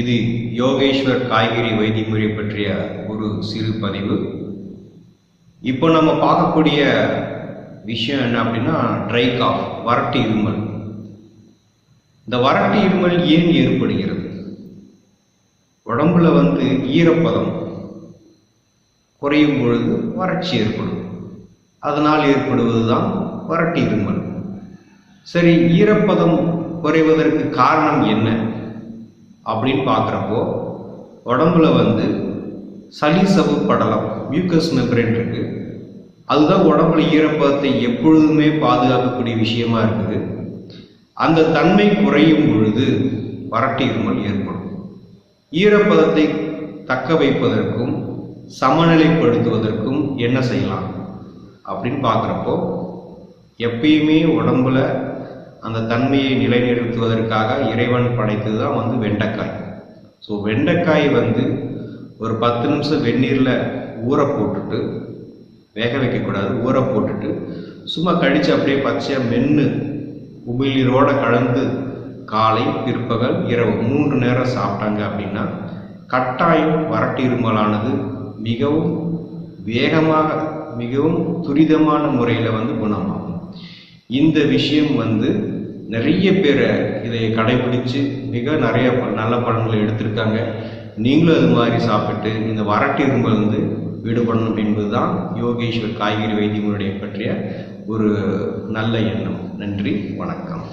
இது யோகேஸ்வர் காய்கறி வைத்திய முறை பற்றிய ஒரு சிறு பதிவு. இப்போ நம்ம பார்க்கக்கூடிய விஷயம் என்ன அப்படின்னா ட்ரை காஃப், வறட்டு இருமல். இந்த வறட்டு இருமல் ஏன் ஏற்படுகிறது? உடம்புல ஈரப்பதம் குறையும் பொழுது வறட்சி ஏற்படும். அதனால் ஏற்படுவது தான் வறட்டு இருமல். சரி, ஈரப்பதம் குறைவதற்கு காரணம் என்ன அப்படின்னு பார்க்குறப்போ உடம்புல சளி சவ்வு படலம், மியூக்கஸ் மெம்பரேன் இருக்கு. அதுதான் உடம்புல ஈரப்பதத்தை எப்பொழுதுமே பாதுகாக்கக்கூடிய விஷயமா இருக்குது. அந்த தன்மை குறையும் பொழுது வறட்டு இருமல் ஏற்படும். ஈரப்பதத்தை தக்க வைப்பதற்கும் சமநிலைப்படுத்துவதற்கும் என்ன செய்யலாம் அப்படின்னு பார்க்குறப்போ எப்பயுமே உடம்புல அந்த தன்மையை நிலைநிறுத்துவதற்காக இறைவன் படைத்தது தான் வெண்டைக்காய். ஸோ வெண்டைக்காய் ஒரு 10 நிமிஷம் வெந்நீரில் ஊற போட்டுட்டு, வேக வைக்கக்கூடாது, ஊற போட்டுட்டு சும்மா கடித்து அப்படியே பச்சையாக மென்று உமிழ்நீரோடு கலந்து காலை, பிற்பகல், இரவு 3 நேரம் சாப்பிட்டாங்க அப்படின்னா கட்டாயம் வறட்டு இருமலானது மிகவும் வேகமாக, மிகவும் துரிதமான முறையில் குணமாகும். இந்த விஷயம் நிறைய பேர் இதை கடைபிடிச்சு நிறைய நல்ல பலன்களை எடுத்திருக்காங்க. நீங்களும் அது மாதிரி சாப்பிட்டு இந்த வறட்டு இருமல் விடுபடணும் என்பதுதான் யோகேஸ்வர் காய்கறி வைத்திய முறை பற்றிய ஒரு நல்ல எண்ணம். நன்றி, வணக்கம்.